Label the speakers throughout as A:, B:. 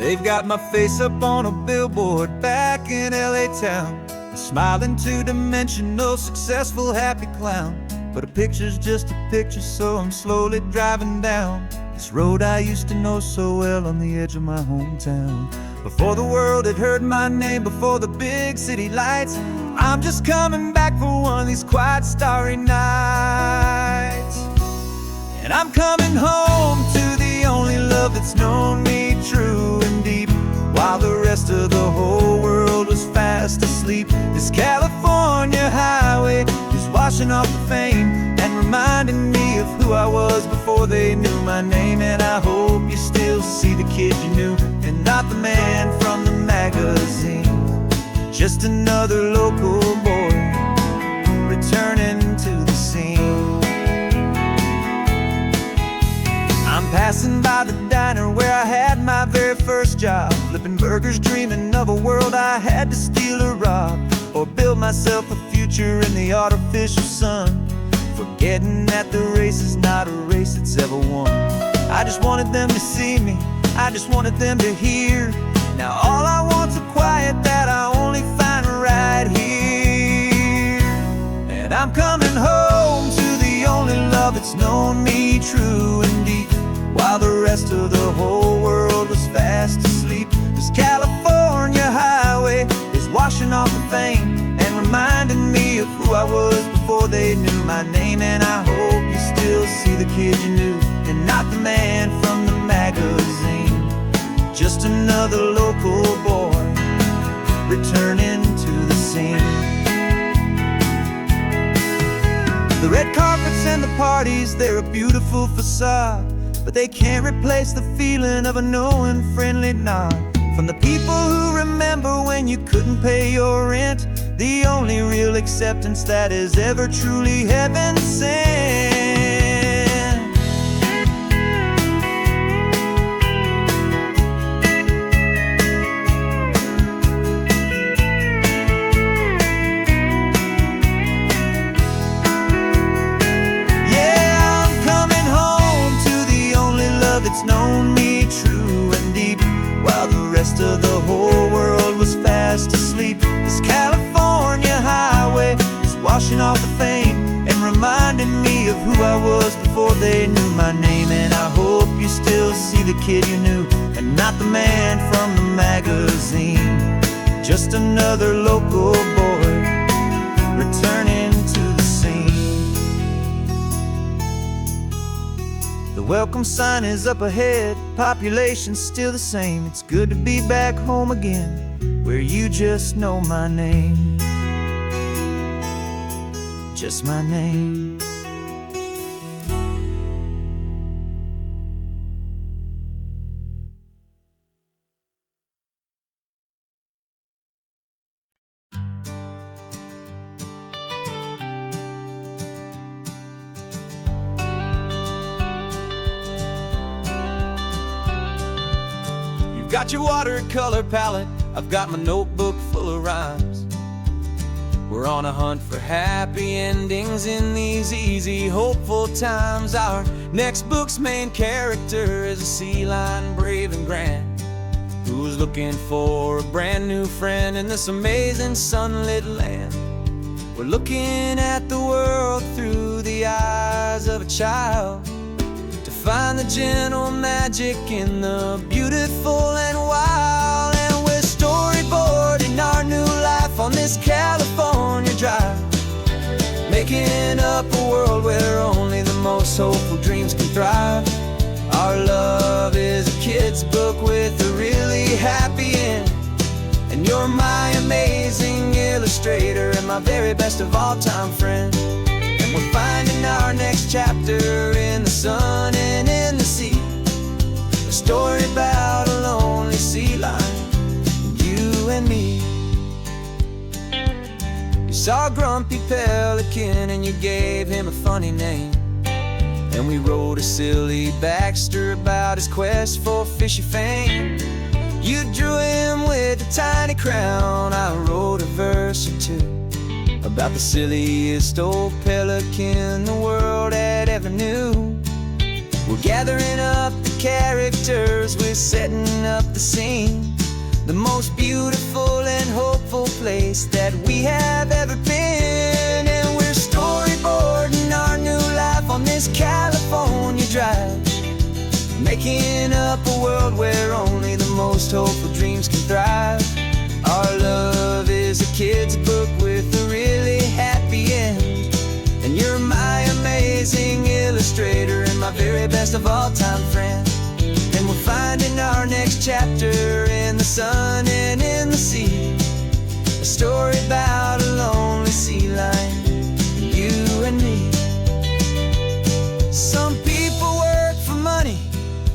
A: They've got my face up on a billboard back in LA town, a smiling two-dimensional, successful, happy clown. But a picture's just a picture, so I'm slowly driving down this road I used to know so well on the edge of my hometown. Before the world had heard my name, before the big city lights, I'm just coming back for one of these quiet, starry nights. And I'm coming home to the only love that's known me true and deep, while the rest of the whole world was fast asleep. This California highway is washing off the fame and reminding me of who I was before they knew my name. And I hope you still see the kid you knew, and not the man from the magazine. Just another local boy returning to the scene. I'm passing by the diner where I had my very first job, flipping burgers, dreaming of a world I had to steal or rob, or build myself a future in the artificial sun, forgetting that the race is not a race that's ever won. I just wanted them to see me, I just wanted them to hear. Now all I want's a quiet that I only find right here. And I'm coming home to the only love that's known me true and deep, while the rest of the whole world was fast asleep. This California highway is washing off the fame and reminding me of who I was before they knew my name. And I hope you still see the kid you knew, and not the man from the magazine. Just another local boy returning to the scene. The red carpets and the parties, they're a beautiful facade, but they can't replace the feeling of a knowing, friendly nod from the people who remember when you couldn't pay your rent. The only real acceptance that is ever truly heaven sent. Yeah, I'm coming home to the only love that's known me true and deep, while the rest of the whole world was fast asleep. This California highway is washing off the fame and reminding me of who I was before they knew my name. And I hope you still see the kid you knew, and not the man from the magazine. Just another local boy returning to the scene. The welcome sign is up ahead, population's still the same. It's good to be back home again, where you just know my name. Just my name. You've got your watercolor palette, I've got my notebook full of rhymes. We're on a hunt for happy endings in these easy, hopeful times. Our next book's main character is a sea lion, brave and grand, who's looking for a brand new friend in this amazing sunlit land. We're looking at the world through the eyes of a child, to find the gentle magic in the beautiful and wild. And we're storyboarding our new life on this California drive, making up a world where only the most hopeful dreams can thrive. Our love is a kid's book with a really happy end, and you're my amazing illustrator and my very best of all time friend. And we're finding our next chapter in the sun and in the sea, a story about a lonely sea lion, you and me. You saw a grumpy pelican and you gave him a funny name, and we wrote a silly Baxter about his quest for fishy fame. You drew him with a tiny crown, I wrote a verse or two about the silliest old pelican the world had ever knew. We're gathering up the characters, we're setting up the scene. The most beautiful and hopeful place that we have ever been. And we're storyboarding our new life on this California drive, making up a world where only the most hopeful dreams can thrive. Our love is a kid's book with a really happy end, and you're my amazing illustrator and my very best of all-time friend. And we're finding our next chapter in the sun and in the sea, a story about a lonely sea lion, you and me. Some people work for money,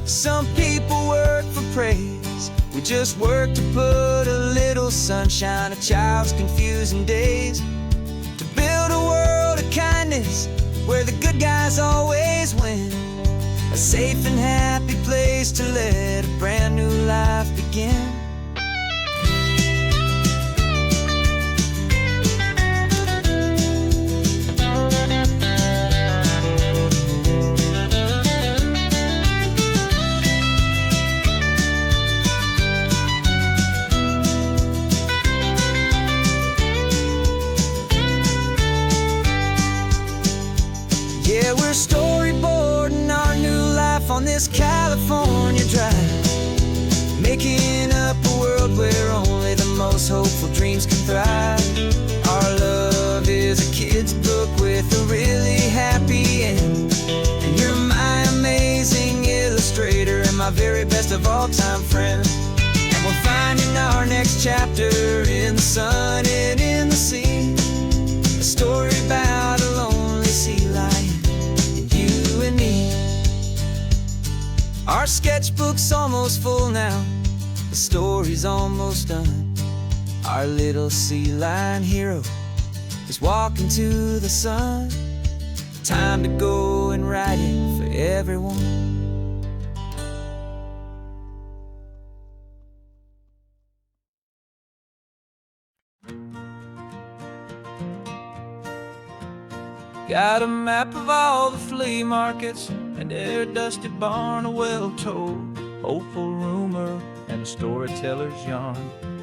A: some people work for praise. We just work to put a little sunshine in a child's confusing days, to build a world of kindness where the good guys always win, a safe and happy place to let a brand new life begin. Yeah, we're storyboarding our new life on this California drive, making up a world where only the most hopeful dreams can thrive. Our love is a kid's book with a really happy end, and you're my amazing illustrator and my very best of all-time friend. And we're finding our next chapter in the sun and in the sea, a story about a lonely sea lion, you and me. Our sketchbook's almost full now, the story's almost done. Our little sea lion hero is walking to the sun. Time to go and write it for everyone. Got a map of all the flea markets and their dusty barn, a well-told hopeful rumor and a storyteller's yarn.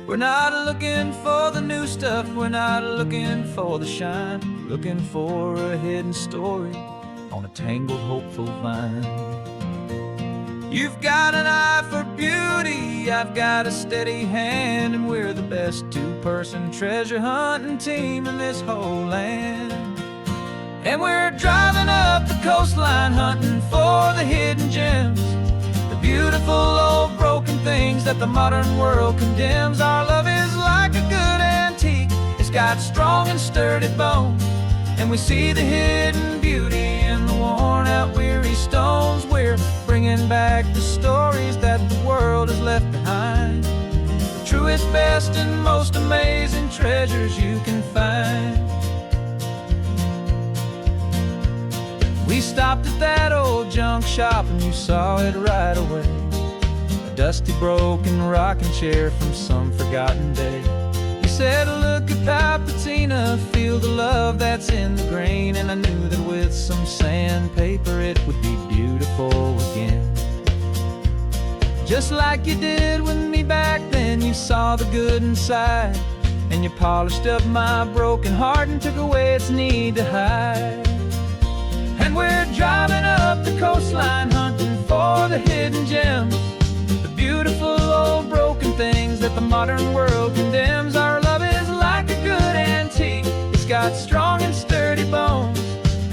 A: We're not looking for the new stuff, we're not looking for the shine, looking for a hidden story on a tangled hopeful vine. You've got an eye for beauty, I've got a steady hand, and we're the best two-person treasure hunting team in this whole land. And we're driving up the coastline hunting for the hidden gems, the beautiful old broken things that the modern world condemns. Our love is like a good antique, it's got strong and sturdy bones, and we see the hidden beauty in the worn out weary stones. We're bringing back the stories that the world has left behind, the truest, best, and most amazing treasures you can find. We stopped at that old junk shop and you saw it right away, a dusty broken rocking chair from some forgotten day. You said, look at that patina, feel the love that's in the grain, and I knew that with some sandpaper it would be beautiful again. Just like you did with me back then, you saw the good inside, and you polished up my broken heart and took away its need to hide. And we're driving up the coastline hunting for the hidden gems, the beautiful old broken things that the modern world condemns. Our love is like a good antique, it's got strong and sturdy bones,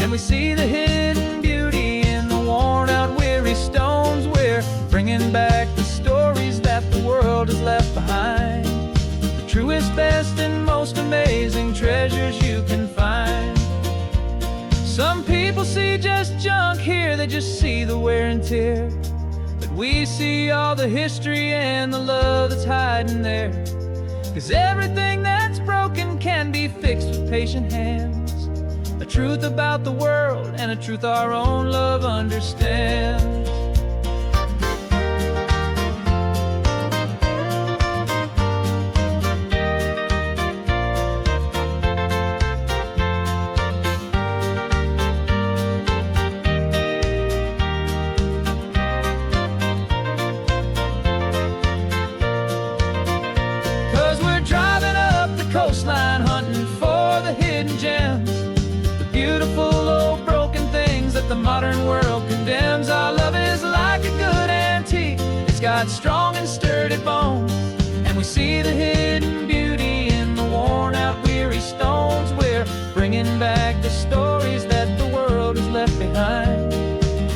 A: and we see the hidden beauty in the worn out weary stones. We're bringing back the stories that the world has left behind, the truest, best, and most amazing treasures you can find. Some people see just junk here, they just see the wear and tear, but we see all the history and the love that's hiding there. 'Cause everything that's broken can be fixed with patient hands, a truth about the world and a truth our own love understands. got strong and sturdy bones, and we see the hidden beauty in the worn-out, weary stones. We're bringing back the stories that the world has left behind,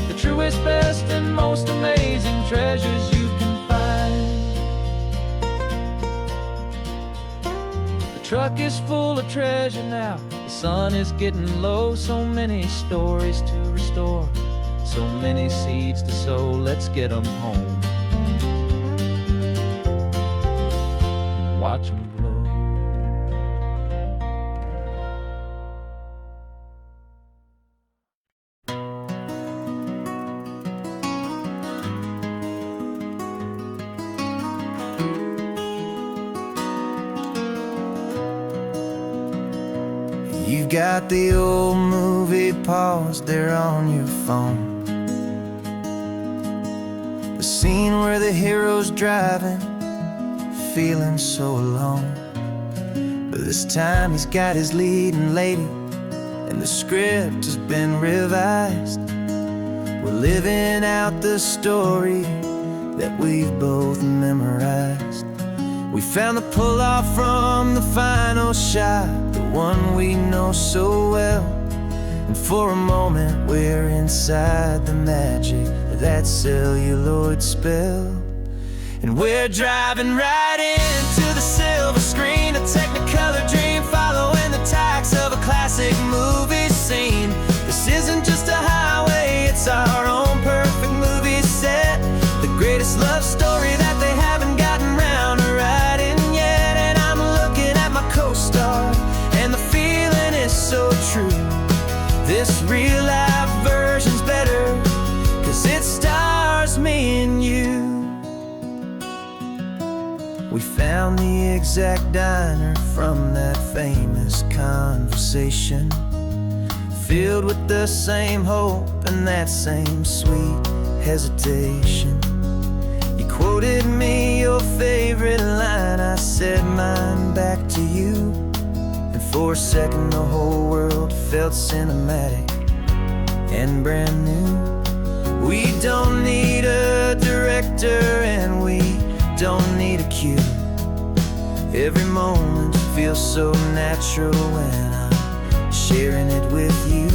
A: the truest, best, and most amazing treasures you can find. The truck is full of treasure now, the sun is getting low. So many stories to restore, so many seeds to sow. Let's get them home, watch them blow. You've got the old movie paused there on your phone, the scene where the hero's driving, feeling so alone. But this time he's got his leading lady, and the script has been revised. We're living out the story that we've both memorized. We found the pull-off from the final shot, the one we know so well. And for a moment we're inside the magic of that celluloid spell. And we're driving right into the silver screen, a technicolor dream, following the tacks of a classic movie scene. This isn't just a highway, it's our own perfect movie set, the greatest love story that they haven't gotten round to writing yet. And I'm looking at my co-star, and the feeling is so true. This real-life version's better, 'cause it stars me and you. We found the exact diner from that famous conversation, filled with the same hope and that same sweet hesitation. You quoted me your favorite line, I said mine back to you. And for a second the whole world felt cinematic and brand new. We don't need a director and we don't need a cue. Every moment feels so natural when I'm sharing it with you.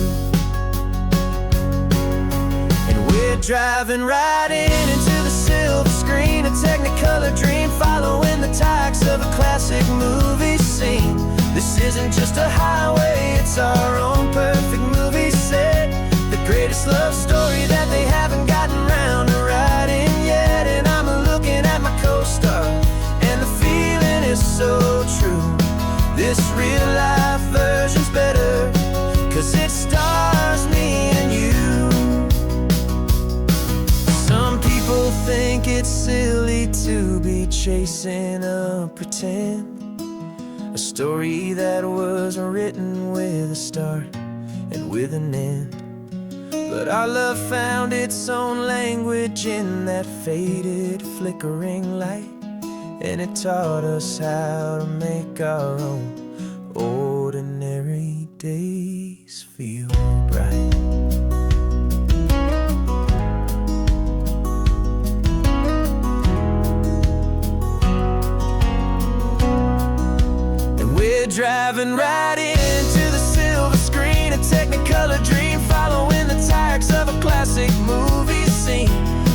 A: And we're driving right into the silver screen, a technicolor dream, following the tacks of a classic movie scene. This isn't just a highway, it's our own perfect movie set, the greatest love story that they haven't gotten round to writing yet. And I'm looking at my co-star, and the feeling is so true. This real-life version's better, 'cause it stars me and you. Some people think it's silly to be chasing a pretend, a story that was written with a start and with an end. But our love found its own language in that faded, flickering light, and it taught us how to make our own ordinary days feel bright. And we're driving right into the silver screen, a technicolor dream, following the tacks of a classic movie scene.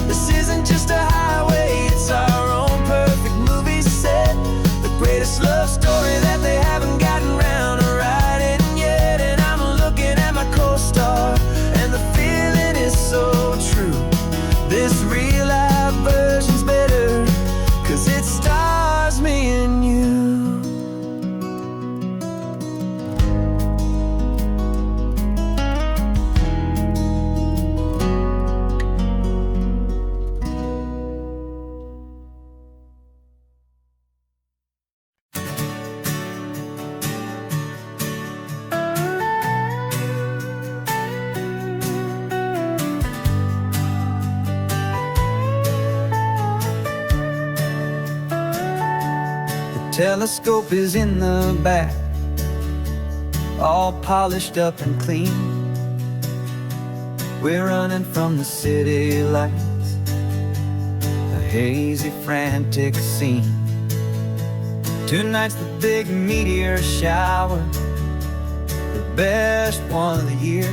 A: This isn't just a highway, it's our own perfect movie set, the greatest love story that they haven't gotten round to writing yet. And I'm looking at my co-star, and the feeling is so true. This real-life version's better, 'cause it stars me and you. Telescope is in the back, all polished up and clean. We're running from the city lights, the hazy, frantic scene. Tonight's the big meteor shower, the best one of the year.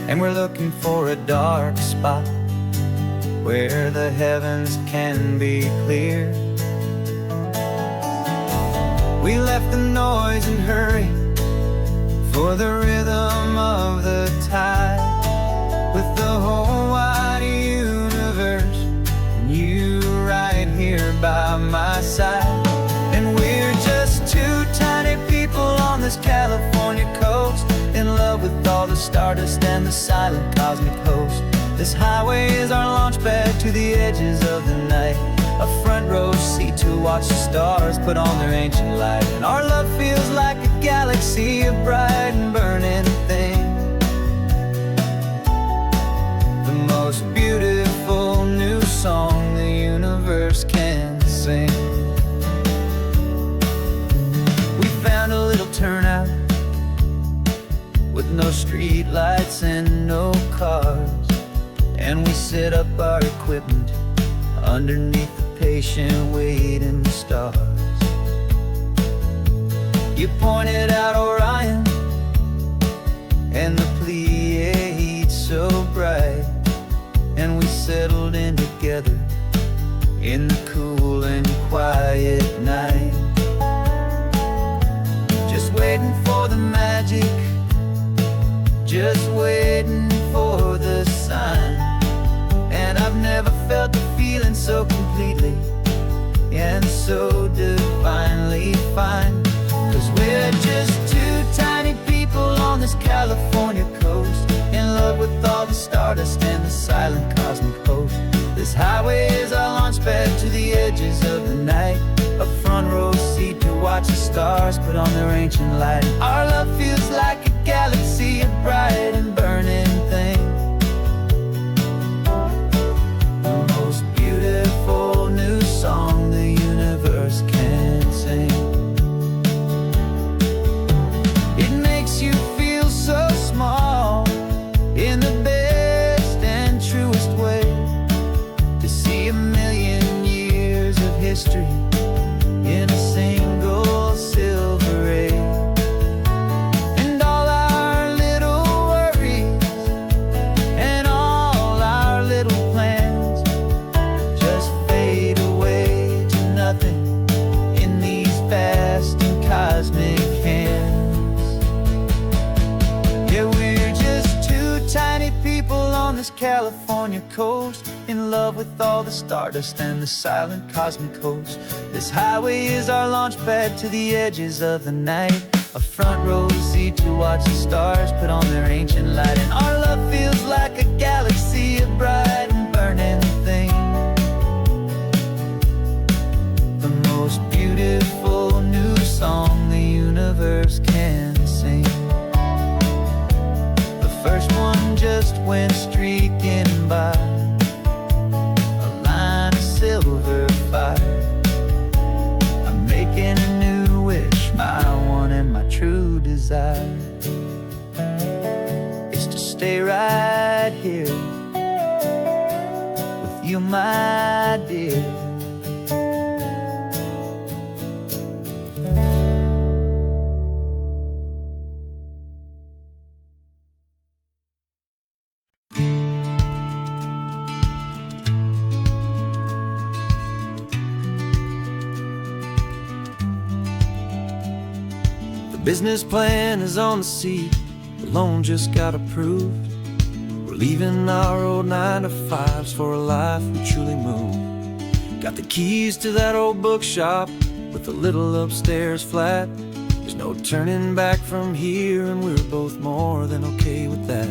A: And we're looking for a dark spot where the heavens can be clear. We left the noise and hurry for the rhythm of the tide, with the whole wide universe and you right here by my side. And we're just two tiny people on this California coast, in love with all the stardust and the silent cosmic host. This highway is our launch pad to the edges of the night, a front row seat to watch the stars put on their ancient light. And our love feels like a galaxy of bright and burning things, the most beautiful new song the universe can sing. We found a little turnout with no street lights and no cars, and we set up our equipment underneath the patient waiting stars. You pointed out Orion and the Pleiades so bright, and we settled in together in the cool and quiet night, just waiting for the magic, just waiting for the sign. And I've never felt the feeling so completely and so divinely fine. 'Cause we're just two tiny people on this California coast, in love with all the stardust and the silent cosmic host. This highway is our launch pad to the edges of the night, a front row seat to watch the stars put on their ancient light. Our love feels like a galaxy of bright and burning things, the most beautiful new song the universe can sing. It makes you feel so small in the best and truest way, to see a million years of history in a single silver ray. And all our little worries and all our little plans just fade away to nothing in these vast and cosmic hands. Yeah, we're just two tiny people on this California coast, in love with all the stardust and the silent cosmic host. This highway is our launch pad to the edges of the night, a front row seat to watch the stars put on their ancient light. And our love feels like a galaxy of bright and burning things, the most beautiful new song the universe can sing. The first one just went streaking by, a line of silver fire. I'm making a new wish, my one and my true desire is to stay right here with you, my dear.
B: Business plan is on the seat, the loan just got approved. We're leaving our old 9-to-5s for a life we truly move. Got the keys to that old bookshop with the little upstairs flat. There's no turning back from here, and we're both more than okay with that.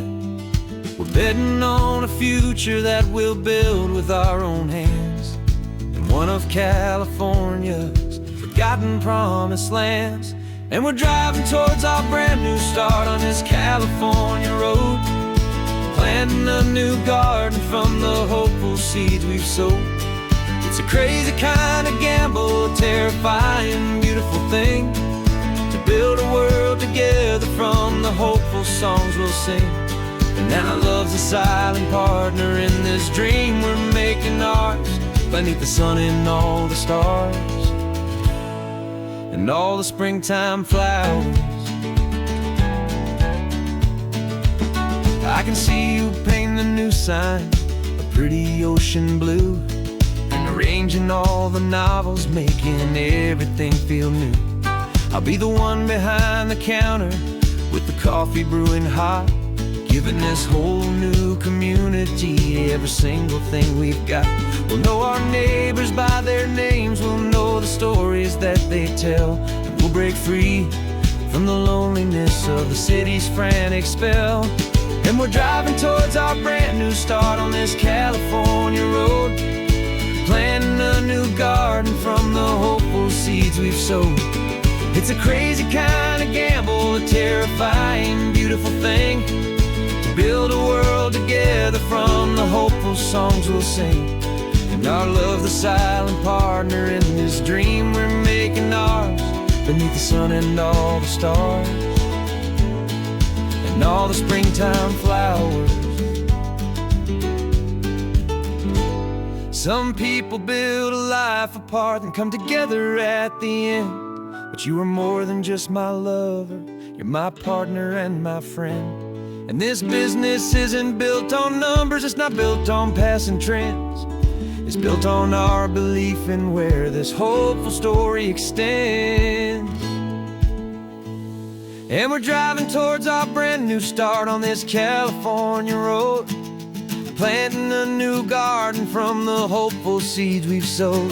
B: We're betting on a future that we'll build with our own hands, in one of California's forgotten promised lands. And we're driving towards our brand new start on this California road, planting a new garden from the hopeful seeds we've sowed. It's a crazy kind of gamble, a terrifying, beautiful thing, to build a world together from the hopeful songs we'll sing. And now love's a silent partner in this dream we're making ours, beneath the sun and all the stars and all the springtime flowers. I can see you painting a new sign, a pretty ocean blue, and arranging all the novels, making everything feel new. I'll be the one behind the counter with the coffee brewing hot, giving this whole new community every single thing we've got. We'll know our neighbors by their names, we'll know the stories that they tell, and we'll break free from the loneliness of the city's frantic spell. And we're driving towards our brand new start on this California road, planting a new garden from the hopeful seeds we've sowed. It's a crazy kind of gamble, a terrifying, beautiful thing, to build a world together from the hopeful songs we'll sing. And our love's the silent partner in this dream we're making ours, beneath the sun and all the stars and all the springtime flowers. Some people build a life apart and come together at the end, but you are more than just my lover, you're my partner and my friend. And this business isn't built on numbers, it's not built on passing trends, it's built on our belief in where this hopeful story extends. And we're driving towards our brand new start on this California road, planting a new garden from the hopeful seeds we've sowed.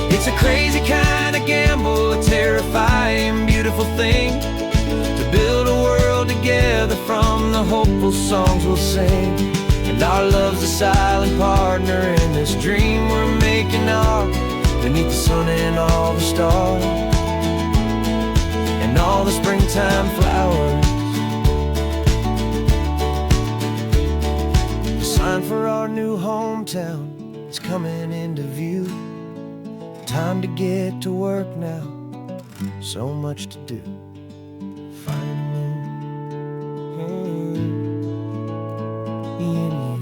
B: It's a crazy kind of gamble, a terrifying, beautiful thing, to build a world together from the hopeful songs we'll sing. And our love's a silent partner in this dream we're making ours, beneath the sun and all the stars and all the springtime flowers. The sign for our new hometown is coming into view. Time to get to work now, so much to do. Finding in you.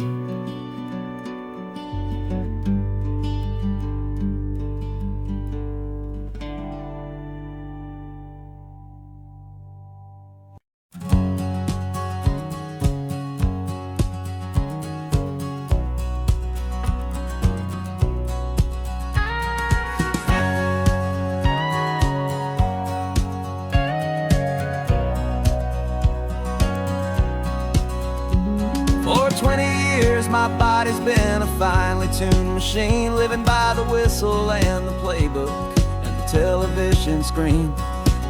B: 20 years my body's been a finely tuned machine, living by the whistle and the playbook and the television screen.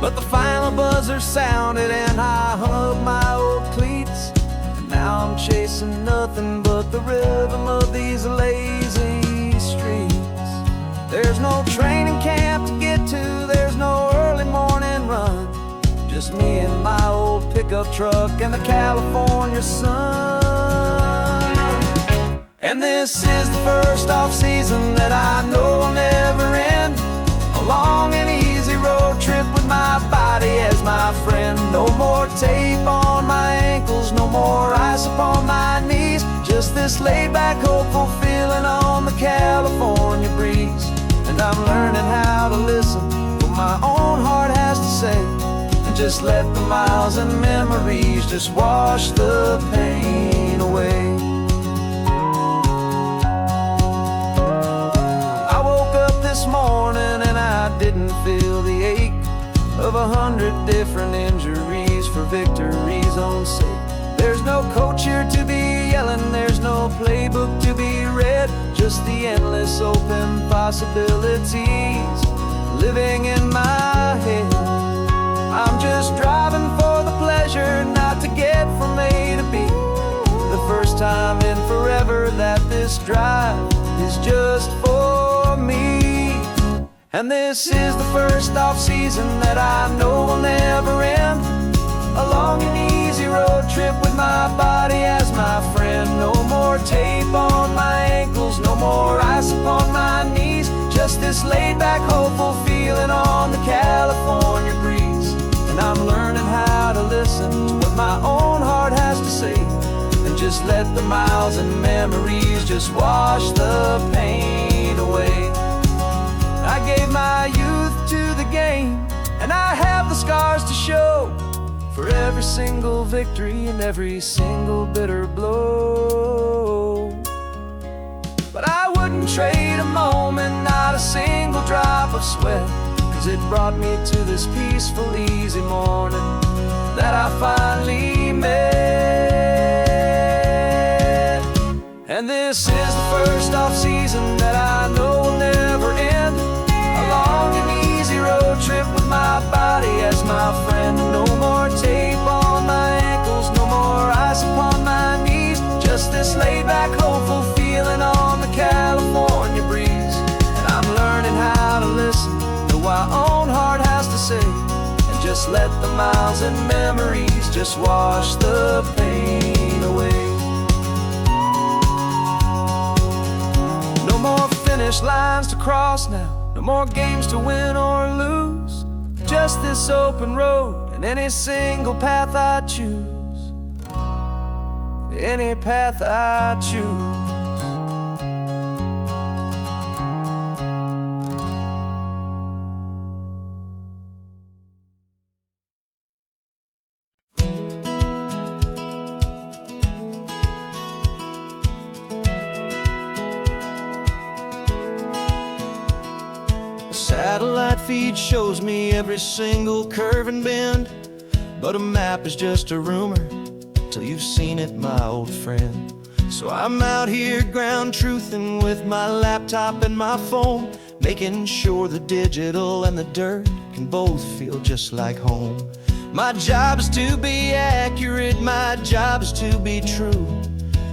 B: But the final buzzer sounded and I hung up my old cleats, and now I'm chasing nothing but the rhythm of these lazy streets. There's no training camp to get to, there's no early morning run, just me and my old pickup truck and the California sun. And this is the first off-season that I know will never end, a long and easy road trip with my body as my friend. No more tape on my ankles, no more ice upon my knees, just this laid-back, hopeful feeling on the California breeze. And I'm learning how to listen what my own heart has to say, and just let the miles and memories just wash the pain away. This morning and I didn't feel the ache of 100 different injuries for victory's own sake. There's no coach here to be yelling, there's no playbook to be read, just the endless open possibilities living in my head. I'm just driving for the pleasure, not to get from A to B. The first time in forever that this drive is just for me. And this is the first off-season that I know will never end, a long and easy road trip with my body as my friend. No more tape on my ankles, no more ice upon my knees, just this laid-back, hopeful feeling on the California breeze. And I'm learning how to listen to what my own heart has to say, and just let the miles and memories just wash the pain away. I gave my youth to the game, and I have the scars to show for every single victory and every single bitter blow. But I wouldn't trade a moment, not a single drop of sweat, 'cause it brought me to this peaceful, easy morning that I finally met. And this is the first off-season that I know will never end. A long and easy road trip with my body as my friend. No more tape on my ankles, no more ice upon my knees. Just this laid-back, hopeful feeling on the California breeze. And I'm learning how to listen to what my own heart has to say, and just let the miles and memories just wash the pain away. No more finish lines to cross now, no more games to win or lose. Just this open road and any single path I choose. Any path I choose. Satellite feed shows me every single curve and bend, but a map is just a rumor till you've seen it, my old friend. So I'm out here ground truthing with my laptop and my phone, making sure the digital and the dirt can both feel just like home. My job is to be accurate, my job is to be true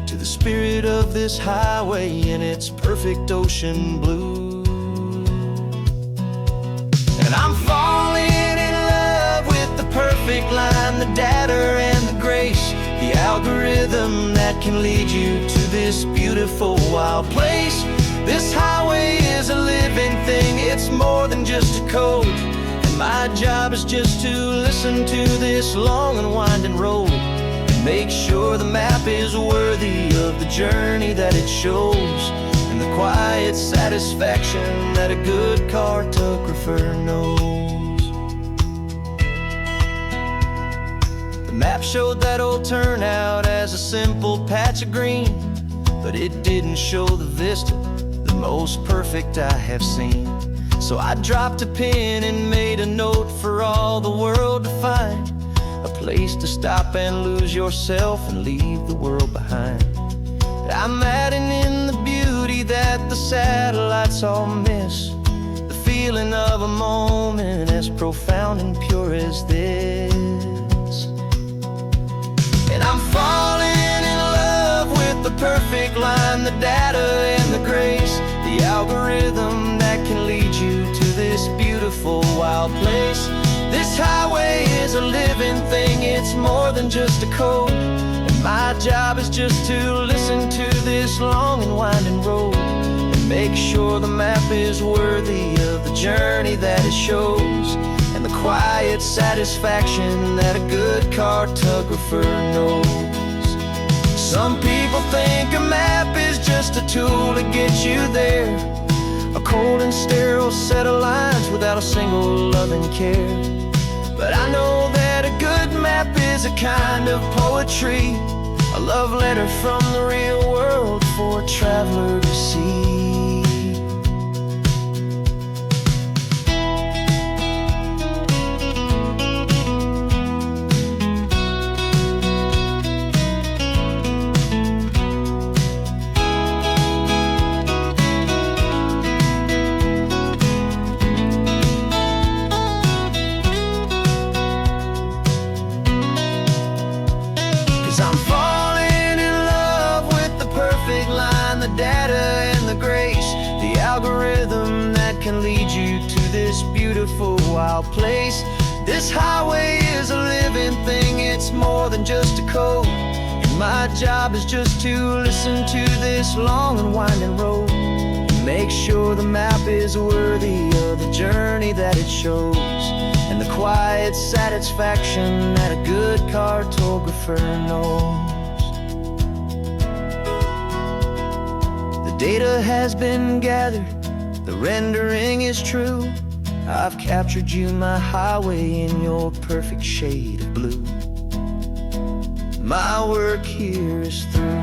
B: to the spirit of this highway in its perfect ocean blue. And I'm falling in love with the perfect line, the data and the grace, the algorithm that can lead you to this beautiful wild place. This highway is a living thing, it's more than just a code. And my job is just to listen to this long and winding road, and make sure the map is worthy of the journey that it shows, and the quiet satisfaction that a good cartographer knows. The map showed that old turnout as a simple patch of green, but it didn't show the vista, the most perfect I have seen. So I dropped a pin and made a note for all the world to find, a place to stop and lose yourself and leave the world behind. I'm adding in the beauty that the satellites all miss, the feeling of a moment as profound and pure as this. And I'm falling in love with the perfect line, the data and the grace, the algorithm that can lead you to this beautiful wild place. This highway is a living thing, it's more than just a code. My job is just to listen to this long and winding road, and make sure the map is worthy of the journey that it shows, and the quiet satisfaction that a good cartographer knows. Some people think a map is just a tool to get you there, a cold and sterile set of lines without a single loving care. But I know that a good map is a kind of poetry, a love letter from the real world for a traveler to see. Wild place. This highway is a living thing, it's more than just a code. And my job is just to listen to this long and winding road, and make sure the map is worthy of the journey that it shows, and the quiet satisfaction that a good cartographer knows. data has been gathered, the rendering is true. I've captured you, my highway, in your perfect shade of blue. My work here is through.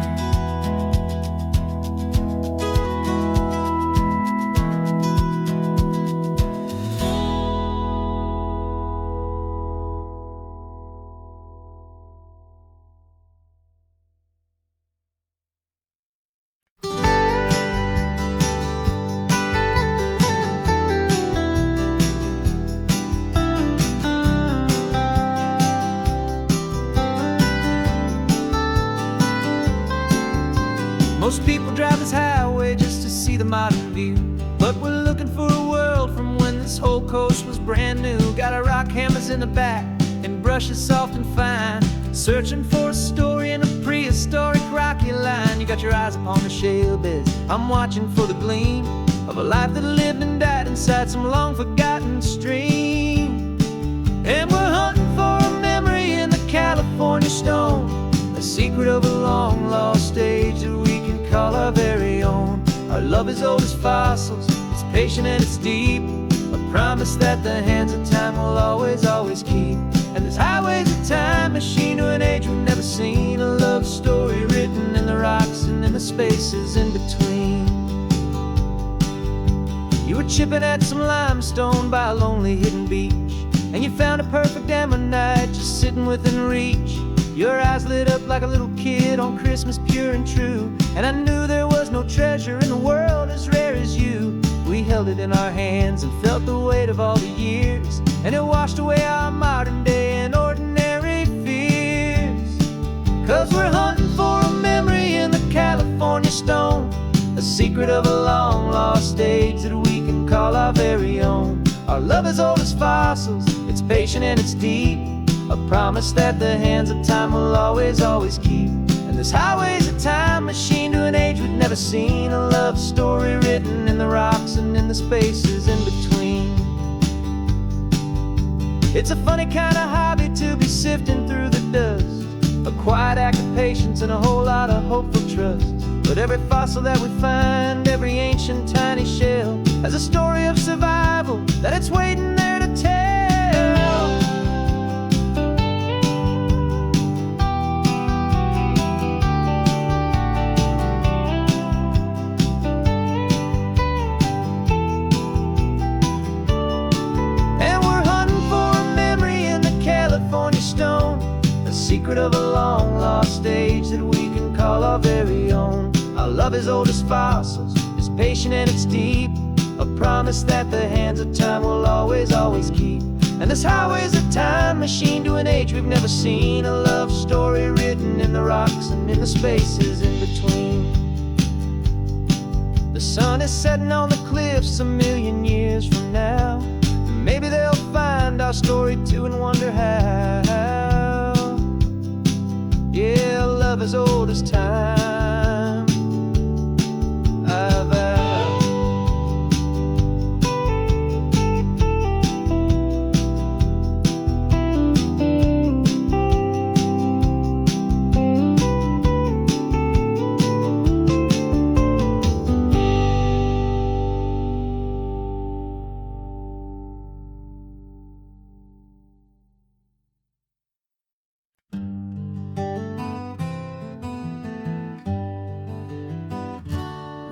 A: Most people drive this highway just to see the modern view, but we're looking for a world from when this whole coast was brand new. Got our rock hammers in the back and brushes soft and fine, searching for a story in a prehistoric rocky line. You got your eyes upon the shale beds, I'm watching for the gleam of a life that lived and died inside some long forgotten stream. And we're hunting for a memory in the California stone, a secret of a long lost age that we can call our very own. Our love is old as fossils, it's patient and it's deep, a promise that the hands of time will always, always keep. And this highway's a time machine to an age we've never seen, a love story written in the rocks and in the spaces in between. You were chipping at some limestone by a lonely hidden beach, and you found a perfect ammonite just sitting within reach. Your eyes lit up like a little kid on Christmas, pure and true, and I knew there was no treasure in the world as rare as you. We held it in our hands and felt the weight of all the years, and it washed away our modern day and ordinary fears. 'Cause we're hunting for a memory in the California stone, a secret of a long lost age that we can call our very own. Our love is old as fossils, it's patient and it's deep, a promise that the hands of time will always, always keep. And this highway's a time machine to an age we've never seen, a love story written in the rocks and in the spaces in between. It's a funny kind of hobby to be sifting through the dust, a quiet act of patience and a whole lot of hopeful trust. But every fossil that we find, every ancient tiny shell, has a story of survival that it's waiting there to tell. Secret of a long lost age that we can call our very own. Our love is old as fossils, it's patient and it's deep, a promise that the hands of time will always, always keep. And this highway's a time machine to an age we've never seen, a love story written in the rocks and in the spaces in between. The sun is setting on the cliffs a million years from now, maybe they'll find our story too and wonder how. Yeah, love as old as time, I vow.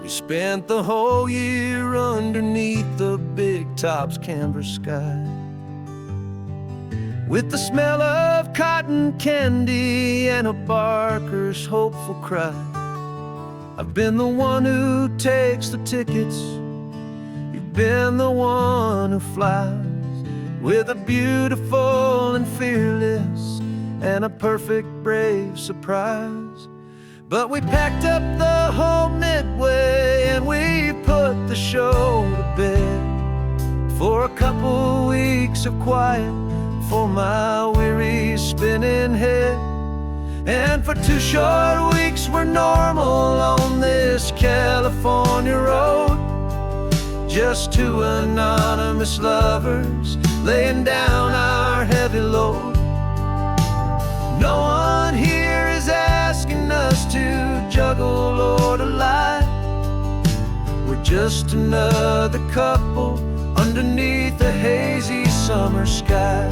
B: We spent the whole year underneath the big top's canvas sky, with the smell of cotton candy and a barker's hopeful cry. I've been the one who takes the tickets, you've been the one who flies, with a beautiful and fearless and a perfect brave surprise. But we packed up the whole Midway and we put the show to bed for a couple weeks of quiet for my weary spinning head. And for 2 short weeks we're normal on this California road, just 2 anonymous lovers laying down our heavy load. No one here is asking us to juggle or to lie, just another couple underneath a hazy summer sky.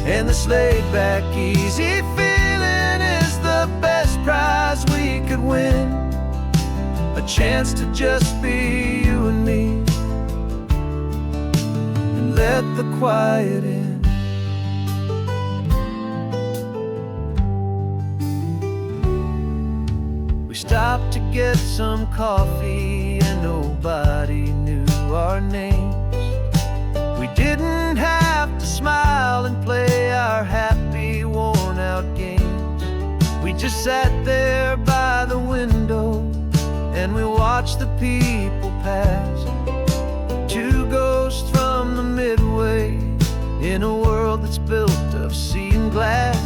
B: And this laid-back, easy feeling is the best prize we could win. A chance to just be you and me, and let the quiet in. We stopped to get some coffee and nobody knew our names. We didn't have to smile and play our happy, worn-out games. We just sat there by the window and we watched the people pass. Two ghosts from the Midway in a world that's built of sea and glass.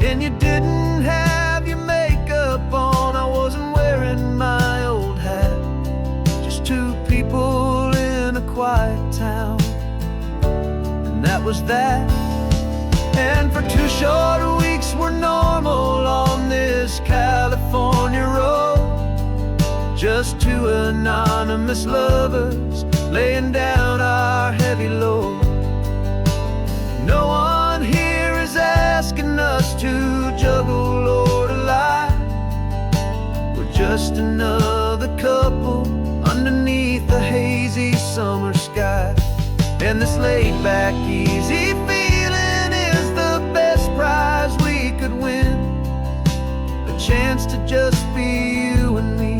B: And you didn't have your makeup on, I wasn't wearing my old hat. Just two people in a quiet town, and that was that. And for 2 short weeks we're normal on this California road. Just two anonymous lovers laying down our heavy load. No one here is asking us to juggle or to lie. We're just another couple underneath the hazy summer sky. And this laid-back, easy feeling is the best prize we could win. A chance to just be you and me,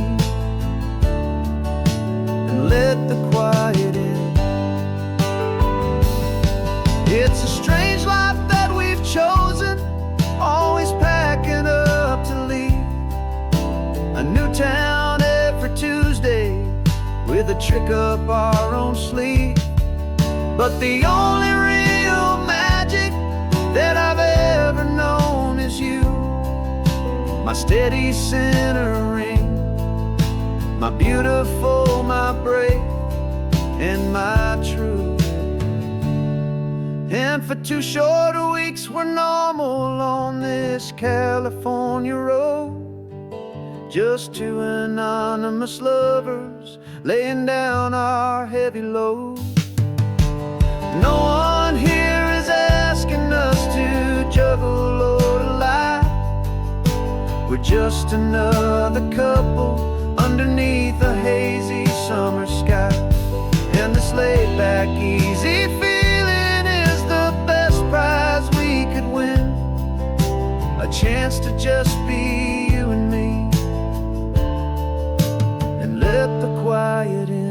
B: and let the quiet in. It's a strange life that we've chosen, always packing up to leave. A new town every Tuesday with a trick up our own sleeve. But the only real magic that I've ever known is you, my steady centering, my beautiful, my brave, and my true. And for 2 short weeks we're normal on this California road. Just two anonymous lovers laying down our heavy load. No one here is asking us to juggle or to lie. We're just another couple underneath a hazy summer sky. And this laid-back, easy feeling is the best prize we could win. A chance to just be you and me, and let the quiet in.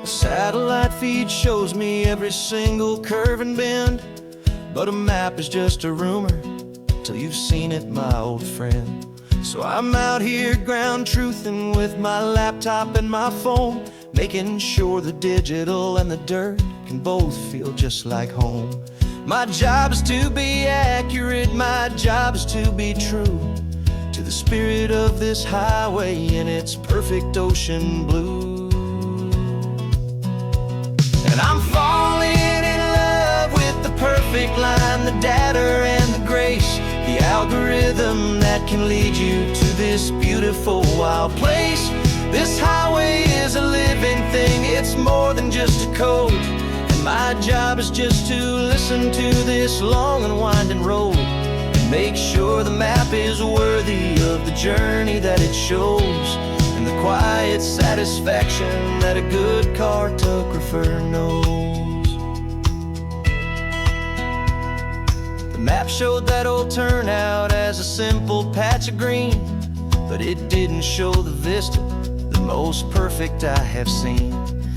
B: Satellite feed shows me every single curve and bend, but a map is just a rumor till you've seen it, my old friend. So I'm out here ground truthing with my laptop and my phone, making sure the digital and the dirt can both feel just like home. My job is to be accurate, my job is to be true to the spirit of this highway in its perfect ocean blue. And I'm falling in love with the perfect line, the data and the grace, the algorithm that can lead you to this beautiful wild place. This highway is a living thing, it's more than just a code. And my job is just to listen to this long and winding road and make sure the map is worthy of the journey that it shows, and the quiet satisfaction that a good cartographer knows. The map showed that old turnout as a simple patch of green, but it didn't show the vista, the most perfect I have seen.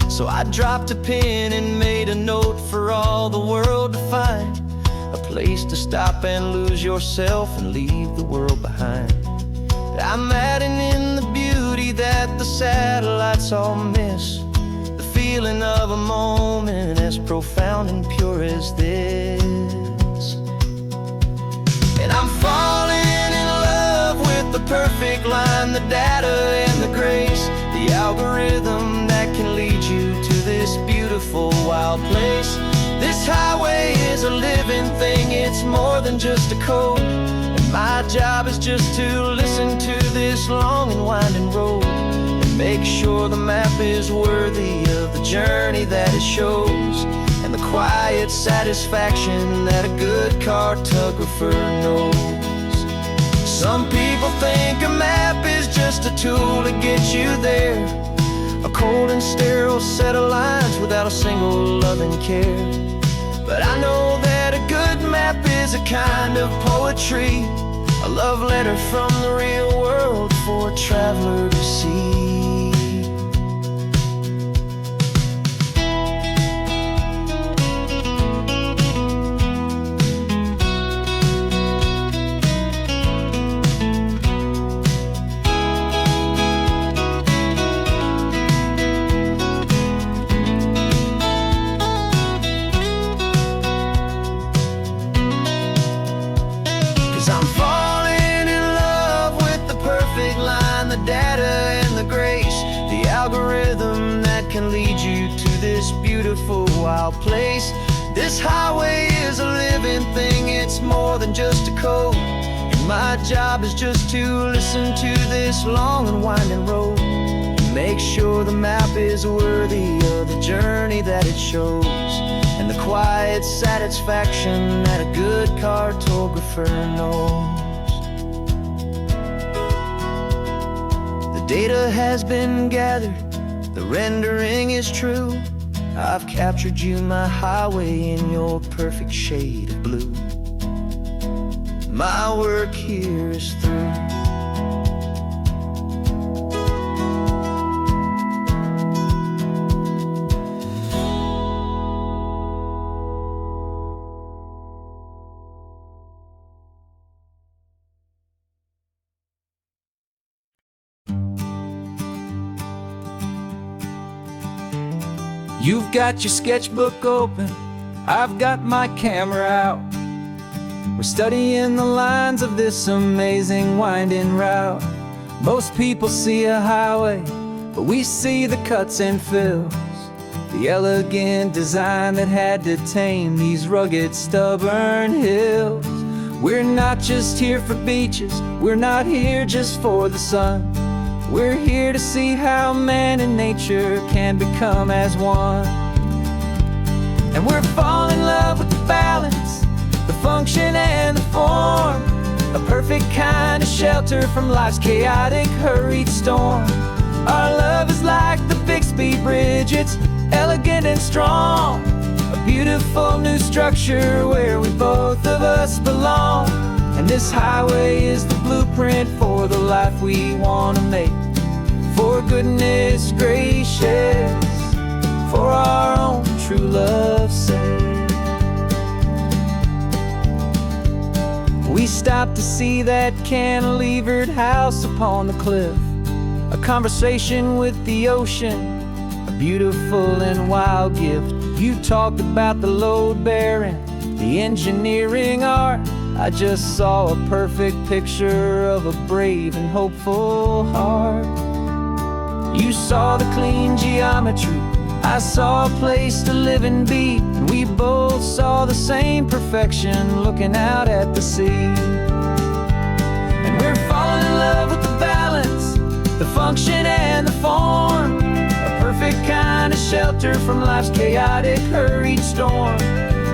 B: So I dropped a pin and made a note for all the world to find, a place to stop and lose yourself and leave the world behind. I'm adding in the beauty that the satellites all miss, the feeling of a moment as profound and pure as this. And I'm falling in love perfect line, the data and the grace, the algorithm that can lead you to this beautiful wild place. This highway is a living thing, it's more than just a code. And my job is just to listen to this long and winding road and make sure the map is worthy of the journey that it shows, and the quiet satisfaction that a good cartographer knows. Some people think a map is just a tool to get you there, a cold and sterile set of lines without a single loving care. But I know that a good map is a kind of poetry, a love letter from the real world for a traveler to see. Algorithm that can lead you to this beautiful wild place. This highway is a living thing, it's more than just a code. And my job is just to listen to this long and winding road and make sure the map is worthy of the journey that it shows, and the quiet satisfaction that a good cartographer knows. Data has been gathered, the rendering is true. I've captured you, my highway, in your perfect shade of blue. My work here is through.
A: You've got your sketchbook open, I've got my camera out. We're studying the lines of this amazing winding route. Most people see a highway, but we see the cuts and fills, the elegant design that had to tame these rugged, stubborn hills. We're not just here for beaches, we're not here just for the sun. We're here to see how man and nature can become as one. And we're falling in love with the balance, the function and the form, a perfect kind of shelter from life's chaotic, hurried storm. Our love is like the Bixby Bridge, it's elegant and strong, a beautiful new structure where we both of us belong. And this highway is the blueprint for the life we want to make. For goodness gracious, for our own true love's sake. We stopped to see that cantilevered house upon the cliff, a conversation with the ocean, a beautiful and wild gift. You talked about the load bearing, the engineering art. I just saw a perfect picture of a brave and hopeful heart. You saw the clean geometry, I saw a place to live and be, and we both saw the same perfection looking out at the sea. And we're falling in love with the balance, the function and the form, a perfect kind of shelter from life's chaotic, hurried storm.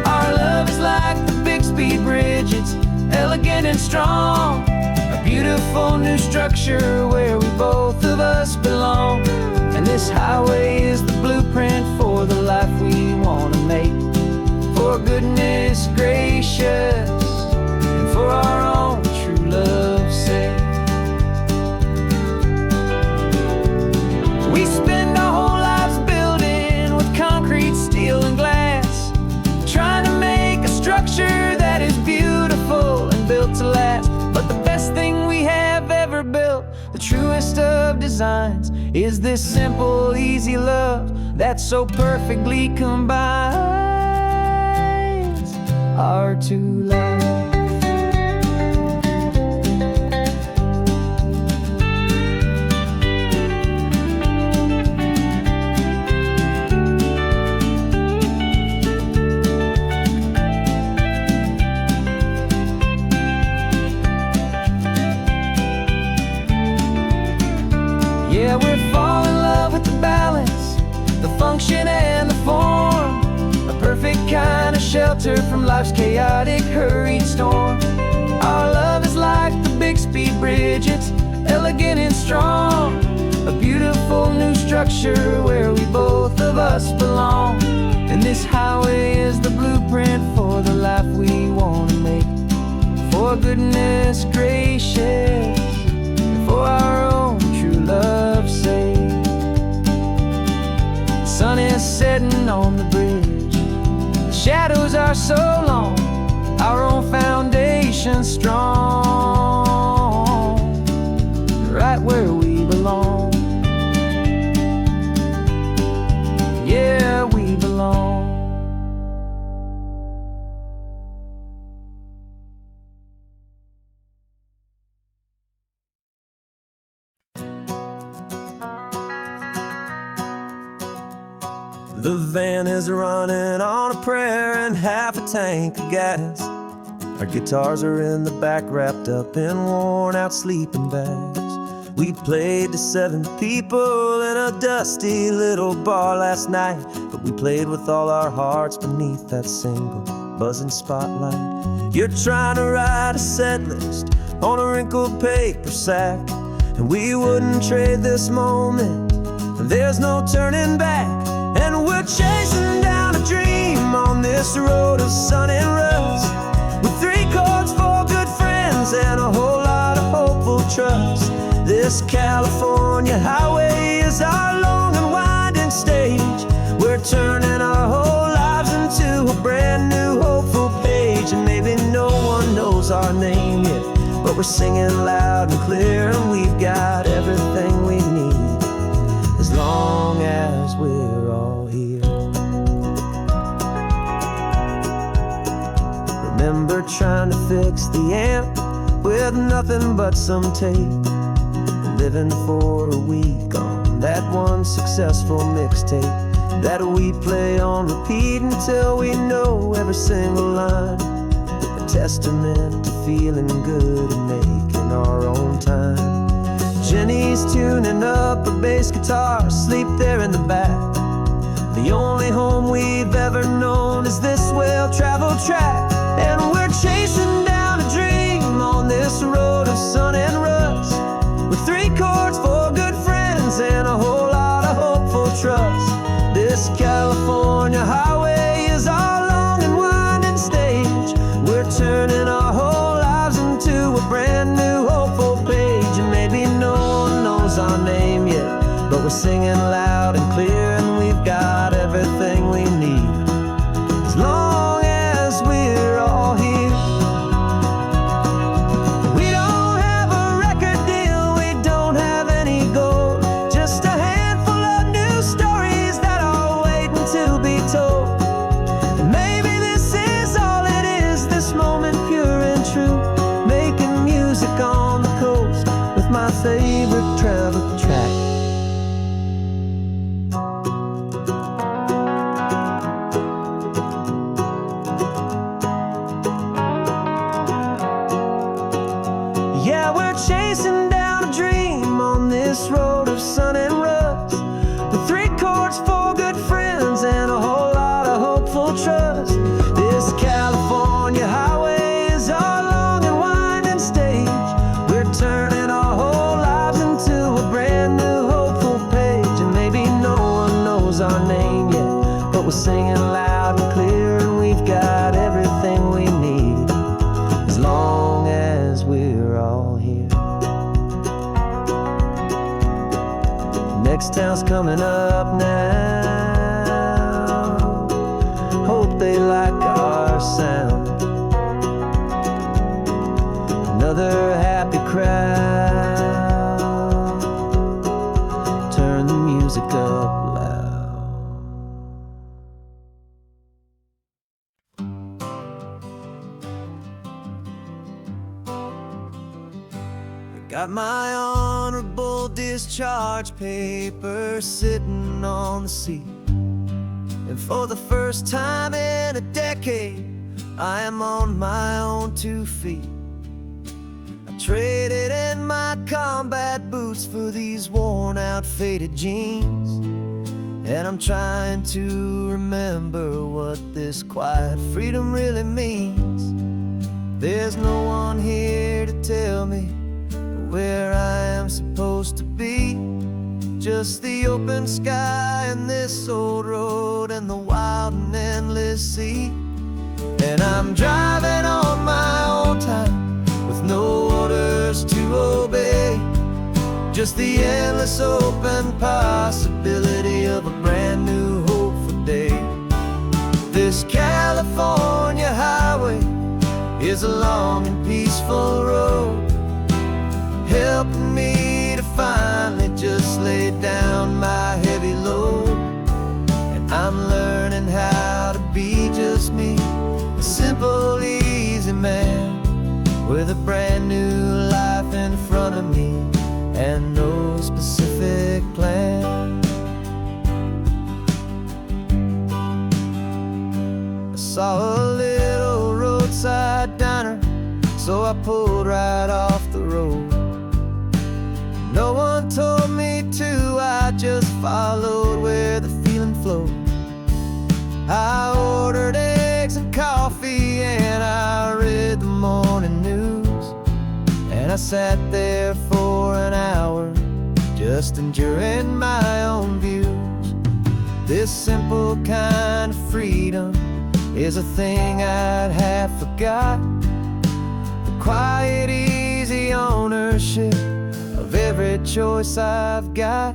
A: Our love is like the Bixby Bridge, it's elegant and strong, a beautiful new structure where we both of us belong. And this highway is the blueprint for the life we want to make. For goodness gracious, and for our own true love's sake. We spend our whole lives building with concrete, steel, and glass, trying to make a structure that is beautiful and built to last. But the best thing we have ever built, the truest of designs, is this simple, easy love that so perfectly combines our two lives.
B: Yeah, we're falling in love with the balance, the function and the form. A perfect kind of shelter from life's chaotic, hurried storm. Our love is like the Bixby Bridge, it's elegant and strong. A beautiful new structure where we both of us belong. And this highway is the blueprint for the life we want to make. For goodness gracious, for our own true love's sake. The sun is setting on the bridge, the shadows are so long, our own foundation strong, right where we belong. Yeah, we belong. The van is running on a prayer and half a tank of gas. Our guitars are in the back, wrapped up in worn-out sleeping bags. We played to 7 people in a dusty little bar last night, but we played with all our hearts beneath that single buzzing spotlight. You're trying to write a set list on a wrinkled paper sack, and we wouldn't trade this moment. There's no turning back. And we're chasing down a dream on this road of sun and rust, with 3 chords, 4 good friends, and a whole lot of hopeful trust. This California highway is our long and winding stage. We're turning our whole lives into a brand new hopeful page. And maybe no one knows our name yet, but we're singing loud and clear, and we've got everything we need, as long as we're all here. Remember trying to fix the amp with nothing but some tape, living for a week on that one successful mixtape that we play on repeat until we know every single line. A testament to feeling good and making our own time. Jenny's tuning up her bass guitar, asleep there in the back. The only home we've ever known is this well-traveled track. And we're chasing down a dream on this road of sun and rust, with 3 chords, 4 good friends, and a whole lot of hopeful trust. This California highway is our long and winding stage. We're turning our whole lives into a brand new hopeful page. And maybe no one knows our name yet, but we're singing loud and clear, and we've got everything we need, as long as we're all here. We don't have a record deal, we don't have any gold, just a handful of new stories that are waiting to be told. And maybe this is all it is, this moment pure and true, making music on the coast with my favorite travel track. Yeah, we're chasing down a dream on this road of sun and rust, with 3 chords, 4 good friends, and a whole lot of hopeful trust. This California highway is our long and winding stage. We're turning our whole lives into a brand new hopeful page. And maybe no one knows our name yet, but we're singing loud and clear, and we've got everything we need, as long as we're all here. Next town's coming up now, hope they like our sound. Another happy crowd, turn the music up loud. Got my honorable discharge paper sitting on the seat, and for the first time in a decade, I am on my own 2 feet. I traded in my combat boots for these worn out faded jeans. And I'm trying to remember what this quiet freedom really means. There's no one here to tell me where I am supposed to be. Just the open sky and this old road and the wild and endless sea. And I'm driving on my own time with no orders to obey. Just the endless open possibility of a brand new hopeful day. This California highway is a long and peaceful road, helping me to finally just lay down my heavy load. And I'm learning how to be just me, a simple, easy man with a brand new life in front of me and no specific plan. I saw a little roadside diner, so I pulled right off the road. No one told me to, I just followed where the feeling flowed. I ordered eggs and coffee and I read the morning news. And I sat there for an hour, just enduring my own views. This simple kind of freedom is a thing I'd have forgot. The quiet, easy ownership of every choice I've got.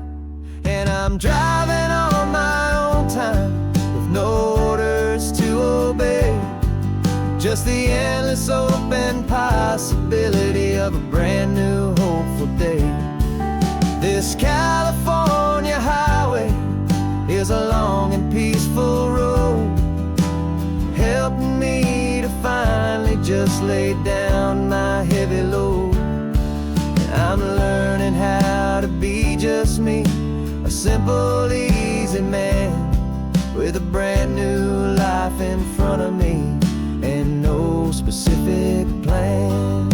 B: And I'm driving on my own time with no orders to obey. Just the endless open possibility of a brand new hopeful day. This California highway is a long and peaceful road, helping me to finally just lay down my heavy load. And I'm learning how to be just me, a simple, easy man with a brand new life in front of me and no specific plan.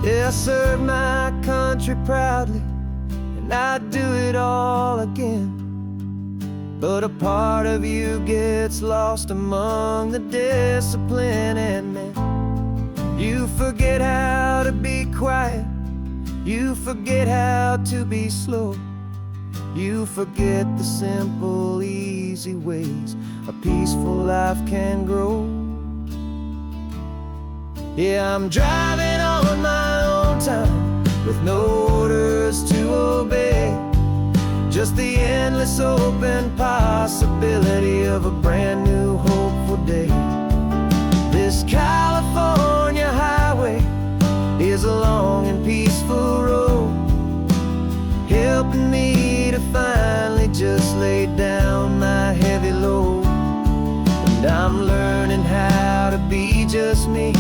B: Yeah, I serve my country proudly, and I'd do it all again. But a part of you gets lost among the discipline, and then you forget how to be quiet, you forget how to be slow, you forget the simple, easy ways a peaceful life can grow. Yeah, I'm driving on my own time with no orders to obey. Just the endless open possibility of a brand new hopeful day. This California highway is a long and peaceful road, helping me to finally just lay down my heavy load. And I'm learning how to be just me,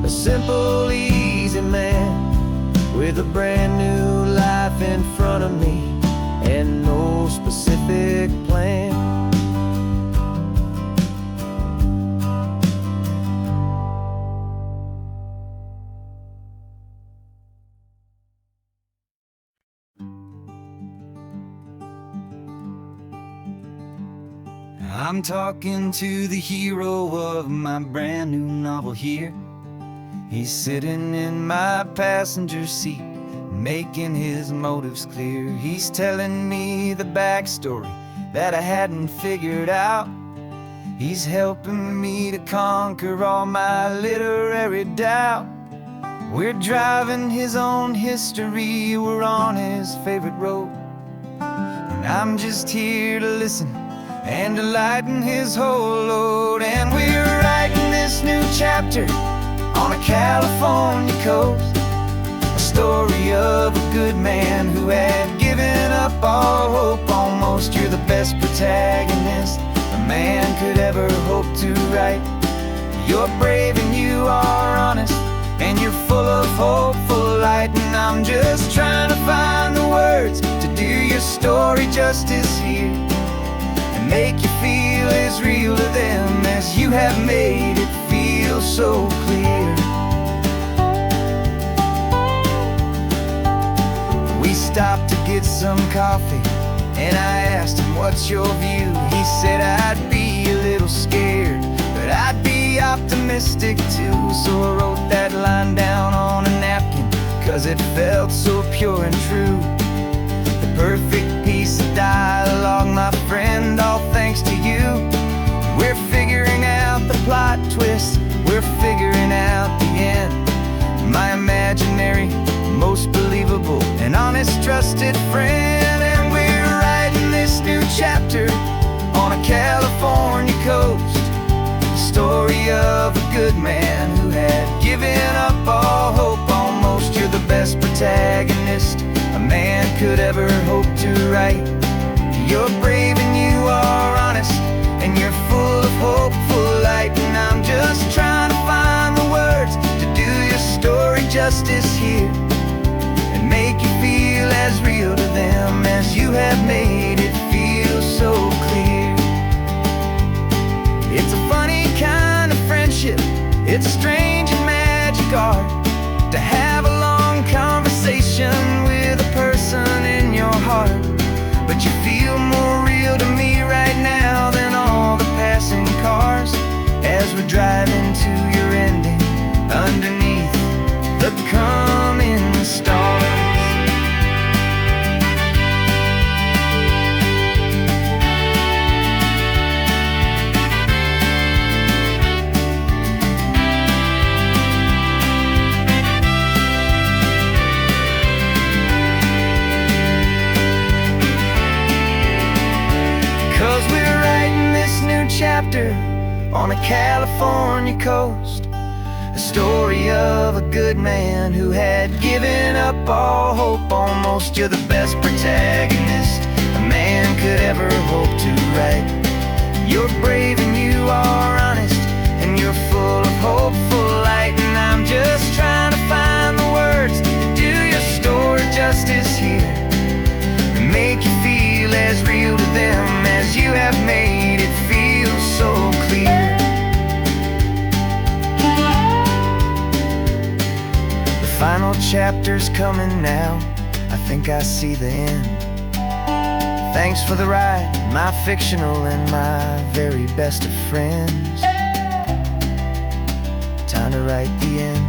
B: a simple, easy man with a brand new life in front of me and no specific plan. I'm talking to the hero of my brand new novel here. He's sitting in my passenger seat, making his motives clear. He's telling me the backstory that I hadn't figured out. He's helping me to conquer all my literary doubt. We're driving his own history, we're on his favorite road, and I'm just here to listen and to lighten his whole load. And we're writing this new chapter on a California coast, a story of a good man who had given up all hope almost. You're the best protagonist a man could ever hope to write. You're brave and you are honest, and you're full of hopeful light. And I'm just trying to find the words to do your story justice here, and make you feel as real to them as you have made it feel so clear. stopped to get some coffee, and I asked him, what's your view? He said, I'd be a little scared, but I'd be optimistic too. So I wrote that line down on a napkin, 'cause it felt so pure and true. The perfect piece of dialogue, my friend, all thanks to you. We're figuring out the plot twist, we're figuring out the end. My imaginary, most believable and honest trusted friend. And we're writing this new chapter on a California coast, the story of a good man who had given up all hope almost. You're the best protagonist a man could ever hope to write. You're brave and you are honest, and you're full of hopeful light. And I'm just trying to find the words to do your story justice here, and make you feel as real to them as you have made it feel so clear. It's a funny kind of friendship, it's strange and magic art to have a long conversation with a person in your heart. But you feel more real to me right now than all the passing cars, as we're driving to your ending underneath the coming stars. 'Cause we're writing this new chapter on a California coast, a story of a good man who had given up all hope almost. You're the best protagonist a man could ever hope to write. You're brave and you are honest, and you're full of hopeful light. And I'm just trying to find the words to do your story justice here, and make you feel as real to them as you have made it feel so clear. The final chapter's coming now, I think I see the end. Thanks for the ride, my fictional and my very best of friends. Time to write the end.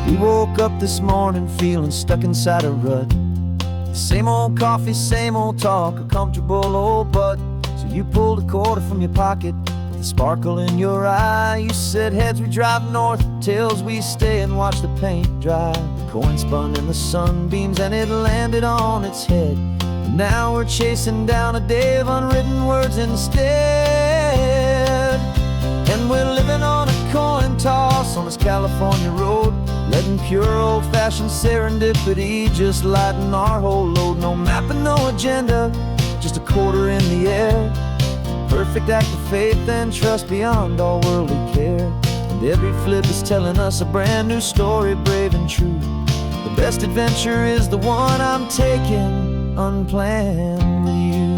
B: We woke up this morning feeling stuck inside a rut. Same old coffee, same old talk, a comfortable old butt. So you pulled a quarter from your pocket with a sparkle in your eye. You said, heads we drive north, tails we stay and watch the paint dry. The coin spun in the sunbeams and it landed on its head. And now we're chasing down a day of unwritten words instead. And we're living on a coin toss on this California road, letting pure old-fashioned serendipity just lighten our whole load. No map and no agenda, just a quarter in the air. Perfect act of faith and trust beyond all worldly care. And every flip is telling us a brand new story, brave and true. The best adventure is the one I'm taking unplanned with you.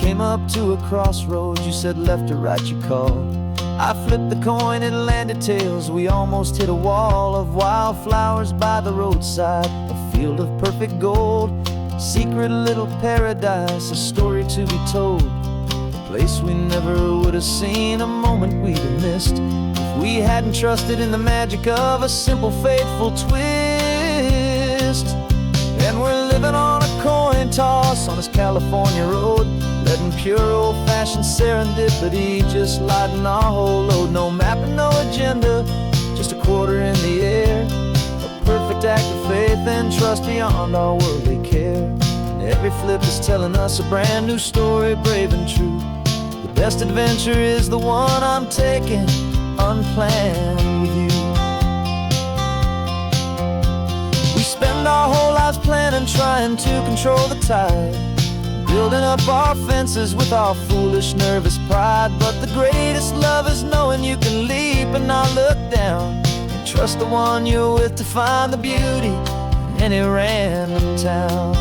B: Came up to a crossroads, you said left or right you called. I flipped the coin, it landed tails. We almost hit a wall of wildflowers by the roadside, a field of perfect gold, secret little paradise, a story to be told. A place we never would have seen, a moment we'd have missed if we hadn't trusted in the magic of a simple faithful twist. And we're living on a coin toss on this California road, letting pure old-fashioned serendipity just lighten our whole load. No map and no agenda, just a quarter in the air. A perfect act of faith and trust beyond our worldly care. And every flip is telling us a brand new story, brave and true. The best adventure is the one I'm taking unplanned with you. We spend our whole lives planning, trying to control the tide, building up our fences with our foolish, nervous pride. But the greatest love is knowing you can leap and not look down, and trust the one you're with to find the beauty in any random town.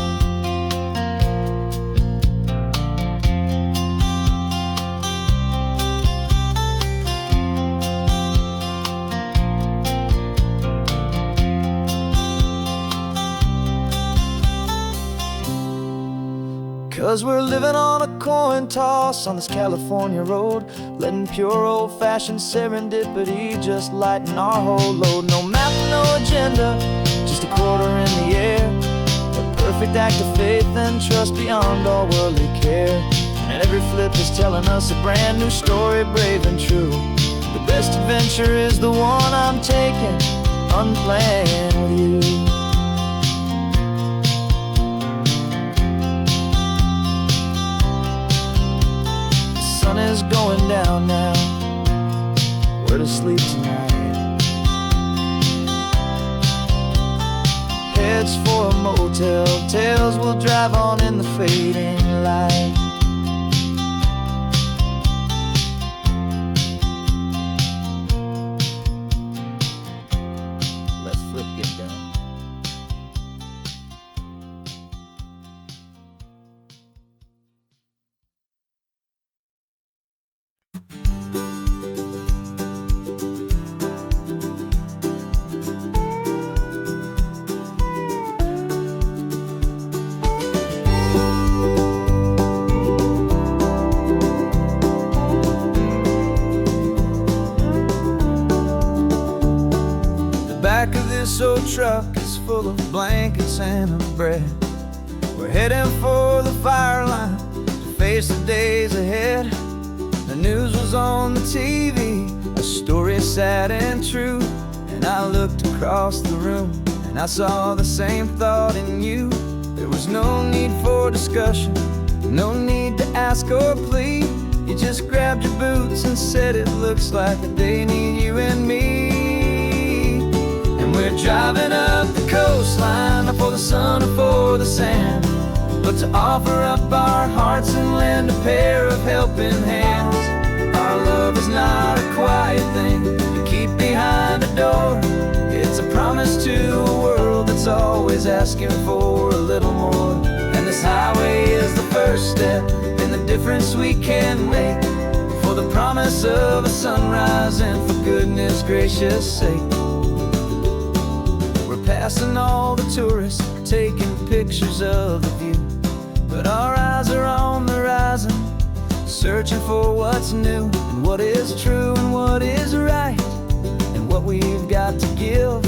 B: 'Cause we're living on a coin toss on this California road, letting pure old-fashioned serendipity just lighten our whole load. No map, no agenda, just a quarter in the air, a perfect act of faith and trust beyond all worldly care. And every flip is telling us a brand new story, brave and true. The best adventure is the one I'm taking, unplanned with you. Sun is going down now, we're to sleep tonight. Heads for a motel, tails will drive on in the fading light. Let's flip get down. Back of this old truck is full of blankets and a bread. We're heading for the fire line to face the days ahead. The news was on the TV, a story sad and true. And I looked across the room and I saw the same thought in you. There was no need for discussion, no need to ask or plead. You just grabbed your boots and said it looks like a day need you and me. We're driving up the coastline, not for the sun or for the sand, but to offer up our hearts and lend a pair of helping hands. Our love is not a quiet thing to keep behind a door. It's a promise to a world that's always asking for a little more. And this highway is the first step in the difference we can make, for the promise of a sunrise and for goodness gracious sake. Passing all the tourists, taking pictures of the view, but our eyes are on the horizon, searching for what's new and what is true and what is right, and what we've got to give.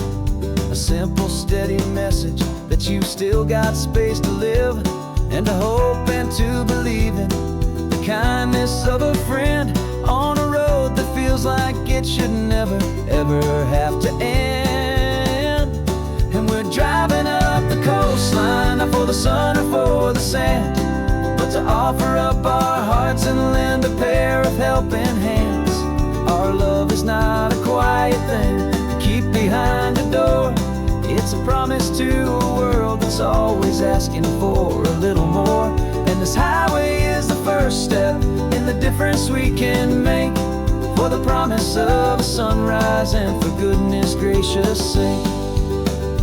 B: A simple, steady message that you've still got space to live, and to hope and to believe in the kindness of a friend on a road that feels like it should never, ever have to end. And we're driving up the coastline, not for the sun or for the sand, but to offer up our hearts and lend a pair of helping hands. Our love is not a quiet thing to keep behind a door. It's a promise to a world that's always asking for a little more. And this highway is the first step in the difference we can make, for the promise of a sunrise and for goodness gracious sake.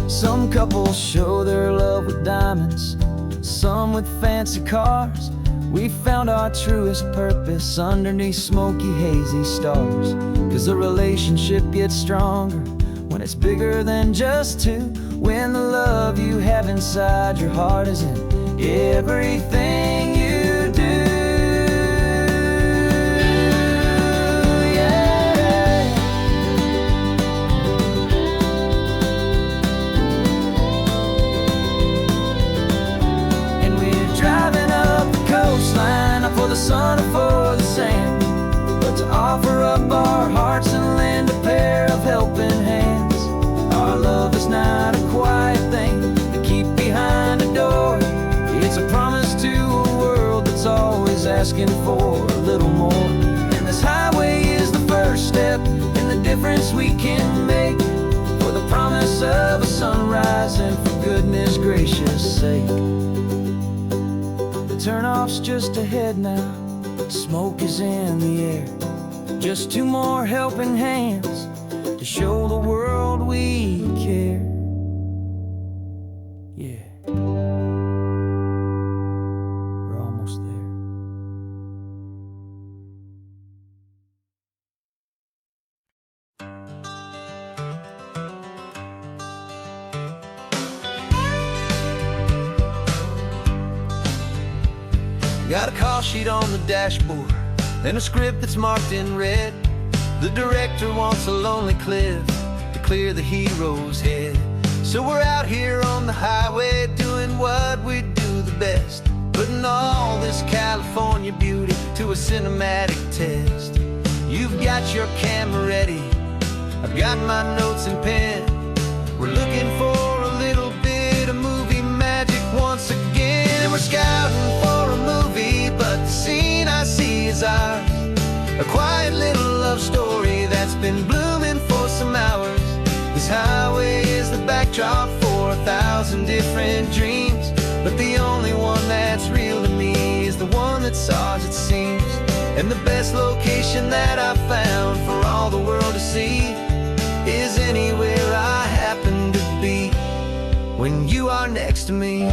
B: Some couples show their love with diamonds, some with fancy cars. We found our truest purpose underneath smoky, hazy stars. 'Cause a relationship gets stronger when it's bigger than just two, when the love you have inside your heart is in everything you do. Not for the sun or for the sand, but to offer up our hearts and lend a pair of helping hands. Our love is not a quiet thing to keep behind a door. It's a promise to a world that's always asking for a little more. And this highway is the first step in the difference we can make, for with a promise of a sunrise, and for goodness gracious sake, the turnoff's just ahead now, smoke is in the air. Just two more helping hands to show the world we care. Yeah, we're almost there.
A: Got a call sheet on the dashboard and a script that's marked in red. The director wants a lonely cliff to clear the hero's head. So we're out here on the highway doing what we do the best, putting all this California beauty to a cinematic test. You've got your camera ready, I've got my notes and pen. We're looking for a little bit of movie magic once again. And we're scouting for a movie, but the scene I see is ours. A quiet little love story that's been blooming for some hours. This highway is the backdrop for 1,000 different dreams, but the only one that's real to me is the one that's ours, it seems. And the best location that I've found for all the world to see is anywhere I happen to be when you are next to me.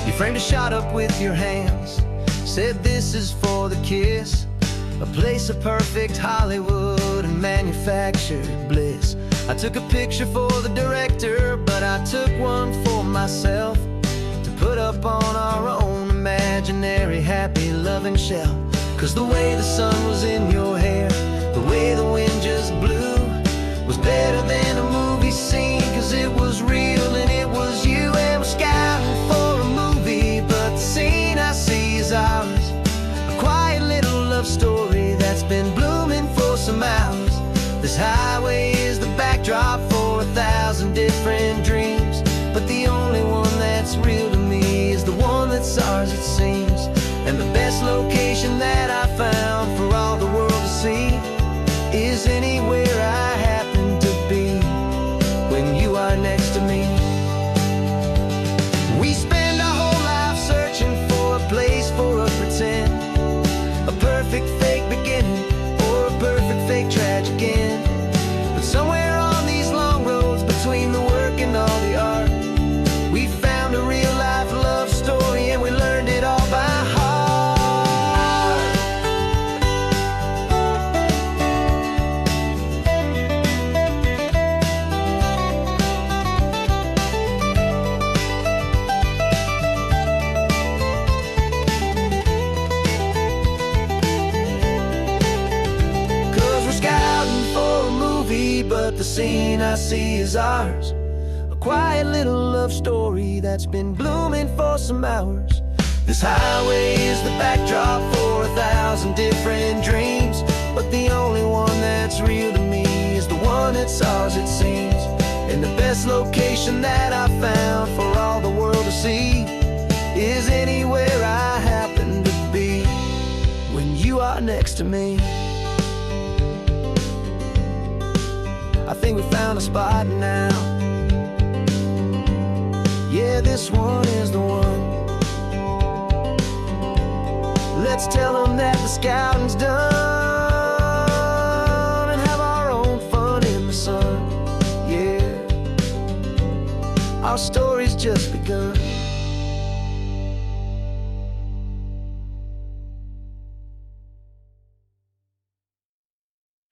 A: You framed a shot up with your hands, said this is for the kiss, a place of perfect Hollywood and manufactured bliss. I took a picture for the director, but I took one for myself to put up on our own imaginary happy loving shelf. Cause the way the sun was in your hair, the way the wind just blew, was better than a movie scene, cause it was real and it was you. And we're scouting for a movie, but the scene I see is ours. A quiet little love story that's been blooming for some hours. This highway is the backdrop for 1,000 different dreams, but the only one that's real to me is the one that's ours, it seems. And the best location that I found for all the world to see is anywhere I happen to be when you are next to me. We spend our whole life searching for a place for a pretend, a perfect fake beginning or a perfect fake tragic end. But somewhere on these long roads between the work and all the art, we found a real life love story, and we learned it all by heart. But the scene I see is ours. A quiet little love story that's been blooming for some hours. This highway is the backdrop for 1,000 different dreams, but the only one that's real to me is the one that's ours, it seems. And the best location that I found for all the world to see is anywhere I happen to be when you are next to me. I think we found a spot now. Yeah, this one is the one. Let's tell them that the scouting's done and have our own fun in the sun. Yeah, our story's just begun.